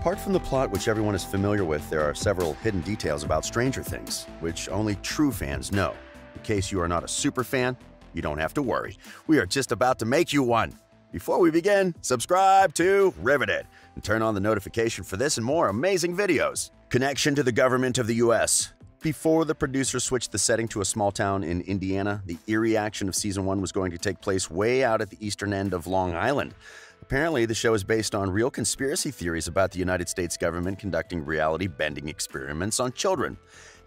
Apart from the plot, which everyone is familiar with, there are several hidden details about Stranger Things, which only true fans know. In case you are not a super fan, you don't have to worry. We are just about to make you one. Before we begin, subscribe to Riveted and turn on the notification for this and more amazing videos. Connection to the government of the U.S. Before the producers switched the setting to a small town in Indiana, the eerie action of Season 1 was going to take place way out at the eastern end of Long Island. Apparently, the show is based on real conspiracy theories about the United States government conducting reality-bending experiments on children.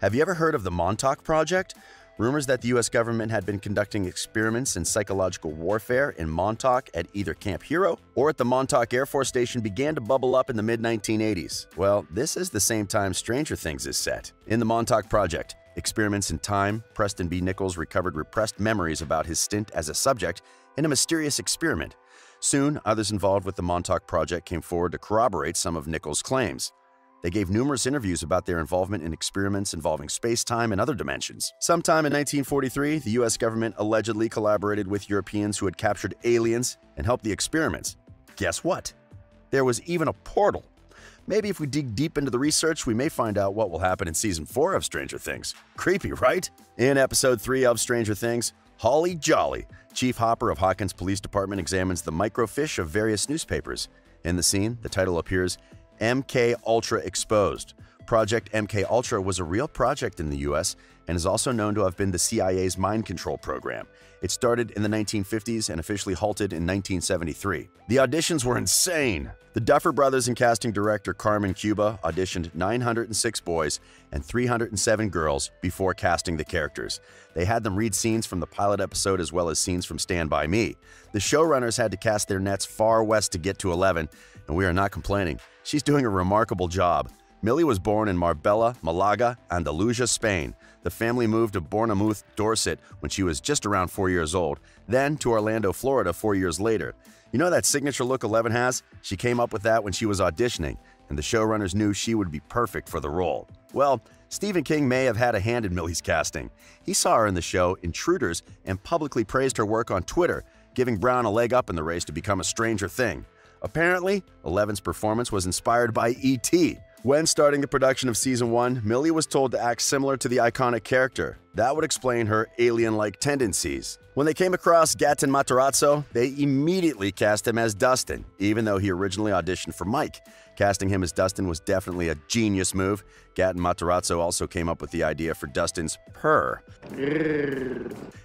Have you ever heard of the Montauk Project? Rumors that the U.S. government had been conducting experiments in psychological warfare in Montauk at either Camp Hero or at the Montauk Air Force Station began to bubble up in the mid-1980s. Well, this is the same time Stranger Things is set. In the Montauk Project, Experiments in Time, Preston B. Nichols recovered repressed memories about his stint as a subject in a mysterious experiment. Soon, others involved with the Montauk Project came forward to corroborate some of Nichols' claims. They gave numerous interviews about their involvement in experiments involving space-time and other dimensions. Sometime in 1943, the U.S. government allegedly collaborated with Europeans who had captured aliens and helped the experiments. Guess what? There was even a portal. Maybe if we dig deep into the research, we may find out what will happen in Season 4 of Stranger Things. Creepy, right? In Episode 3 of Stranger Things, Holly Jolly, Chief Hopper of Hawkins Police Department, examines the microfiche of various newspapers. In the scene, the title appears, MK Ultra Exposed. Project MK Ultra was a real project in the U.S. and is also known to have been the CIA's mind control program. It started in the 1950s and officially halted in 1973. The auditions were insane. The Duffer Brothers and casting director Carmen Cuba auditioned 906 boys and 307 girls before casting the characters. They had them read scenes from the pilot episode as well as scenes from Stand By Me. The showrunners had to cast their nets far west to get to 11, and we are not complaining. She's doing a remarkable job. Millie was born in Marbella, Malaga, Andalusia, Spain. The family moved to Bournemouth, Dorset when she was just around 4 years old, then to Orlando, Florida 4 years later. You know that signature look 11 has? She came up with that when she was auditioning, and the showrunners knew she would be perfect for the role. Well, Stephen King may have had a hand in Millie's casting. He saw her in the show Intruders and publicly praised her work on Twitter, giving Brown a leg up in the race to become a Stranger Thing. Apparently, Eleven's performance was inspired by E.T. When starting the production of Season 1, Millie was told to act similar to the iconic character. That would explain her alien-like tendencies. When they came across Gaten Matarazzo, they immediately cast him as Dustin, even though he originally auditioned for Mike. Casting him as Dustin was definitely a genius move. Gaten Matarazzo also came up with the idea for Dustin's purr.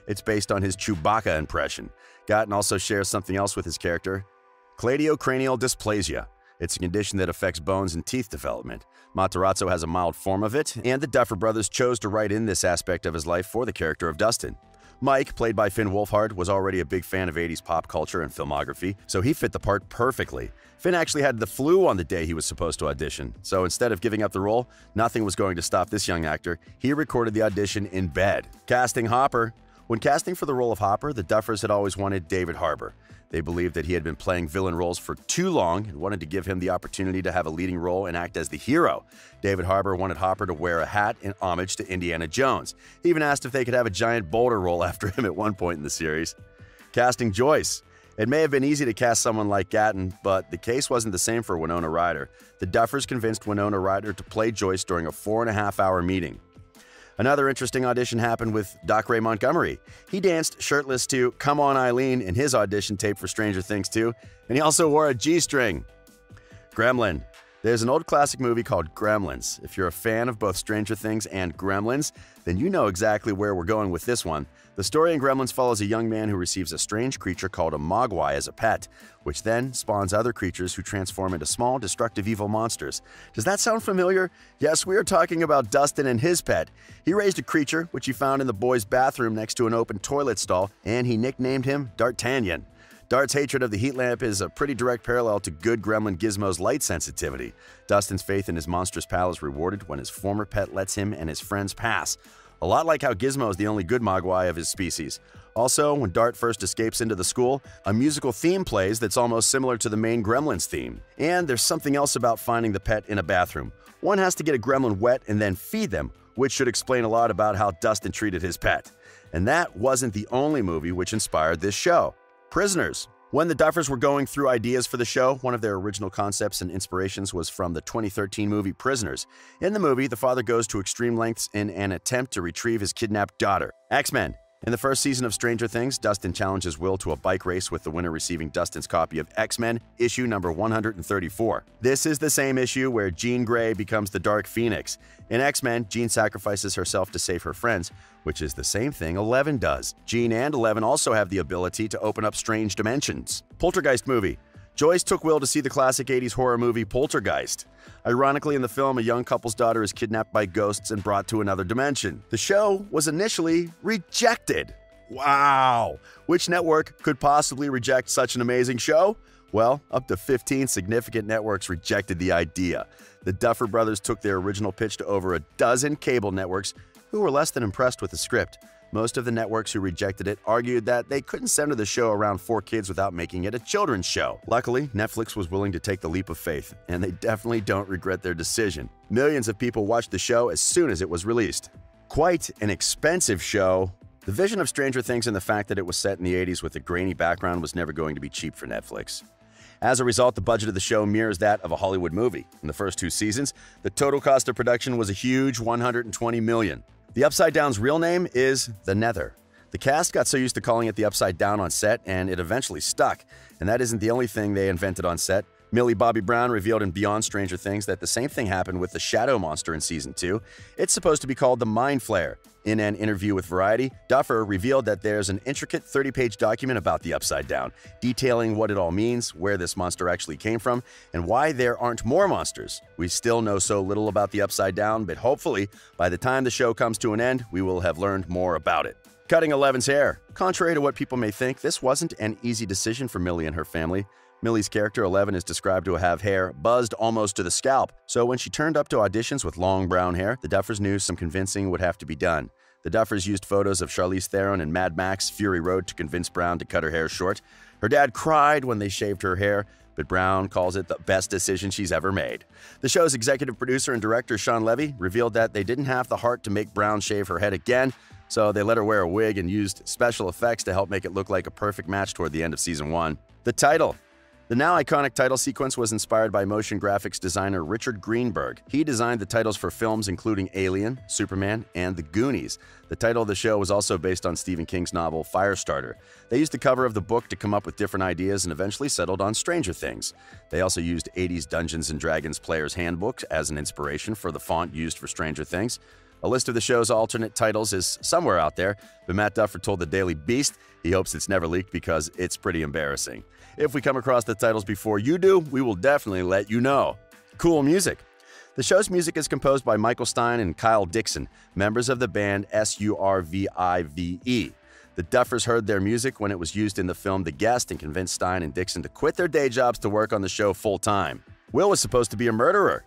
It's based on his Chewbacca impression. Gaten also shares something else with his character, cladiocrinial dysplasia. It's a condition that affects bones and teeth development. Matarazzo has a mild form of it, and the Duffer Brothers chose to write in this aspect of his life for the character of Dustin. Mike, played by Finn Wolfhard, was already a big fan of 80s pop culture and filmography, so he fit the part perfectly. Finn actually had the flu on the day he was supposed to audition, so instead of giving up the role, nothing was going to stop this young actor. He recorded the audition in bed. Casting Hopper. When casting for the role of Hopper, the Duffers had always wanted David Harbour. They believed that he had been playing villain roles for too long and wanted to give him the opportunity to have a leading role and act as the hero. David Harbour wanted Hopper to wear a hat in homage to Indiana Jones. He even asked if they could have a giant boulder roll after him at one point in the series. Casting Joyce. It may have been easy to cast someone like Gaten, but the case wasn't the same for Winona Ryder. The Duffers convinced Winona Ryder to play Joyce during a 4.5-hour meeting. Another interesting audition happened with Doc Ray Montgomery. He danced shirtless to Come On Eileen in his audition tape for Stranger Things 2, and he also wore a G-string. Gremlin. There's an old classic movie called Gremlins. If you're a fan of both Stranger Things and Gremlins, then you know exactly where we're going with this one. The story in Gremlins follows a young man who receives a strange creature called a Mogwai as a pet, which then spawns other creatures who transform into small, destructive evil monsters. Does that sound familiar? Yes, we are talking about Dustin and his pet. He raised a creature, which he found in the boys' bathroom next to an open toilet stall, and he nicknamed him D'Artagnan. Dart's hatred of the heat lamp is a pretty direct parallel to good gremlin Gizmo's light sensitivity. Dustin's faith in his monstrous pal is rewarded when his former pet lets him and his friends pass. A lot like how Gizmo is the only good Mogwai of his species. Also, when Dart first escapes into the school, a musical theme plays that's almost similar to the main Gremlins theme. And there's something else about finding the pet in a bathroom. One has to get a gremlin wet and then feed them, which should explain a lot about how Dustin treated his pet. And that wasn't the only movie which inspired this show. Prisoners. When the Duffers were going through ideas for the show, one of their original concepts and inspirations was from the 2013 movie Prisoners. In the movie, the father goes to extreme lengths in an attempt to retrieve his kidnapped daughter. X-Men. In the first season of Stranger Things, Dustin challenges Will to a bike race, with the winner receiving Dustin's copy of X-Men, issue number 134. This is the same issue where Jean Grey becomes the Dark Phoenix. In X-Men, Jean sacrifices herself to save her friends, which is the same thing Eleven does. Jean and Eleven also have the ability to open up strange dimensions. Poltergeist movie. Joyce took Will to see the classic 80s horror movie Poltergeist. Ironically, in the film, a young couple's daughter is kidnapped by ghosts and brought to another dimension. The show was initially rejected. Wow! Which network could possibly reject such an amazing show? Well, up to 15 significant networks rejected the idea. The Duffer Brothers took their original pitch to over a dozen cable networks, who were less than impressed with the script. Most of the networks who rejected it argued that they couldn't center the show around 4 kids without making it a children's show. Luckily, Netflix was willing to take the leap of faith, and they definitely don't regret their decision. Millions of people watched the show as soon as it was released. Quite an expensive show. The vision of Stranger Things and the fact that it was set in the 80s with a grainy background was never going to be cheap for Netflix. As a result, the budget of the show mirrors that of a Hollywood movie. In the first 2 seasons, the total cost of production was a huge $120 million. The Upside Down's real name is The Nether. The cast got so used to calling it the Upside Down on set, and it eventually stuck. And that isn't the only thing they invented on set. Millie Bobby Brown revealed in Beyond Stranger Things that the same thing happened with the Shadow Monster in Season 2. It's supposed to be called the Mind Flayer. In an interview with Variety, Duffer revealed that there's an intricate 30-page document about the Upside Down, detailing what it all means, where this monster actually came from, and why there aren't more monsters. We still know so little about the Upside Down, but hopefully, by the time the show comes to an end, we will have learned more about it. Cutting Eleven's hair. Contrary to what people may think, this wasn't an easy decision for Millie and her family. Millie's character, Eleven, is described to have hair buzzed almost to the scalp, so when she turned up to auditions with long brown hair, the Duffers knew some convincing would have to be done. The Duffers used photos of Charlize Theron in Mad Max: Fury Road to convince Brown to cut her hair short. Her dad cried when they shaved her hair, but Brown calls it the best decision she's ever made. The show's executive producer and director, Sean Levy, revealed that they didn't have the heart to make Brown shave her head again, so they let her wear a wig and used special effects to help make it look like a perfect match toward the end of Season 1. The title. The now iconic title sequence was inspired by motion graphics designer Richard Greenberg. He designed the titles for films including Alien, Superman, and The Goonies. The title of the show was also based on Stephen King's novel Firestarter. They used the cover of the book to come up with different ideas and eventually settled on Stranger Things. They also used 80s Dungeons & Dragons Player's Handbook as an inspiration for the font used for Stranger Things. A list of the show's alternate titles is somewhere out there, but Matt Duffer told the Daily Beast he hopes it's never leaked because it's pretty embarrassing. If we come across the titles before you do, we will definitely let you know. Cool music. The show's music is composed by Michael Stein and Kyle Dixon, members of the band Survive. The Duffers heard their music when it was used in the film The Guest and convinced Stein and Dixon to quit their day jobs to work on the show full-time. Will was supposed to be a murderer.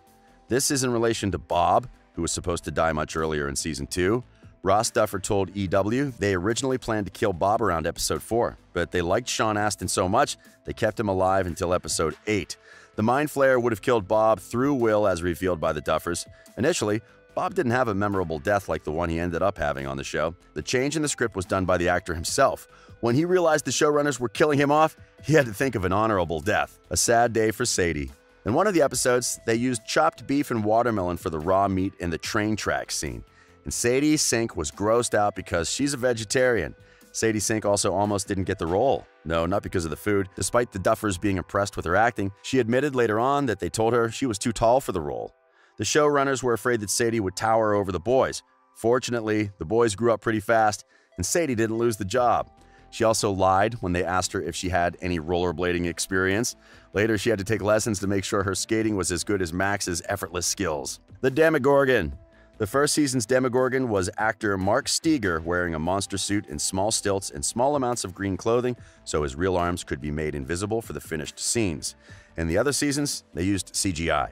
This is in relation to Bob, who was supposed to die much earlier in Season 2. Ross Duffer told EW they originally planned to kill Bob around Episode 4, but they liked Sean Astin so much they kept him alive until Episode 8. The Mind Flayer would have killed Bob through Will as revealed by the Duffers. Initially, Bob didn't have a memorable death like the one he ended up having on the show. The change in the script was done by the actor himself. When he realized the showrunners were killing him off, he had to think of an honorable death. A sad day for Sadie. In one of the episodes, they used chopped beef and watermelon for the raw meat in the train tracks scene. And Sadie Sink was grossed out because she's a vegetarian. Sadie Sink also almost didn't get the role. No, not because of the food. Despite the Duffers being impressed with her acting, she admitted later on that they told her she was too tall for the role. The showrunners were afraid that Sadie would tower over the boys. Fortunately, the boys grew up pretty fast, and Sadie didn't lose the job. She also lied when they asked her if she had any rollerblading experience. Later, she had to take lessons to make sure her skating was as good as Max's effortless skills. The Demogorgon. The first season's Demogorgon was actor Mark Steger wearing a monster suit and small stilts and small amounts of green clothing so his real arms could be made invisible for the finished scenes. In the other seasons, they used CGI.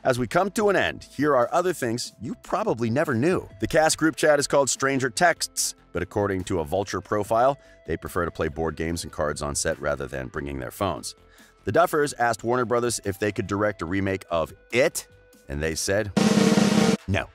As we come to an end, here are other things you probably never knew. The cast group chat is called Stranger Texts, but according to a Vulture profile, they prefer to play board games and cards on set rather than bringing their phones. The Duffers asked Warner Brothers if they could direct a remake of It, and they said no.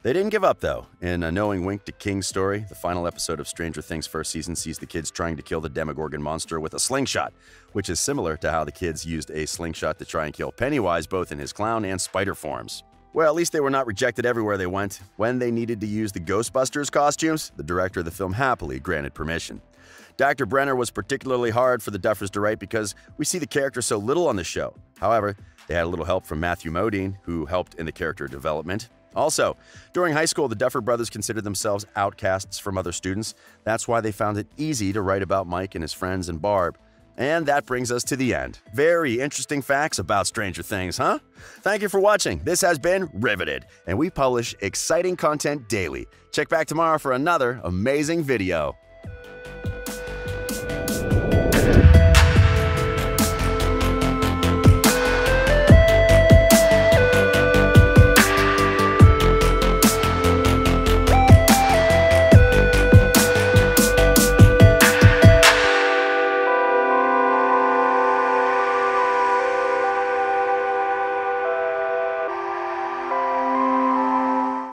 They didn't give up, though. In a knowing wink to King's story, the final episode of Stranger Things' first season sees the kids trying to kill the Demogorgon monster with a slingshot, which is similar to how the kids used a slingshot to try and kill Pennywise both in his clown and spider forms. Well, at least they were not rejected everywhere they went. When they needed to use the Ghostbusters costumes, the director of the film happily granted permission. Dr. Brenner was particularly hard for the Duffers to write because we see the character so little on the show. However, they had a little help from Matthew Modine, who helped in the character development. Also, during high school, the Duffer brothers considered themselves outcasts from other students. That's why they found it easy to write about Mike and his friends and Barb. And that brings us to the end. Very interesting facts about Stranger Things, huh? Thank you for watching. This has been Riveted, and we publish exciting content daily. Check back tomorrow for another amazing video.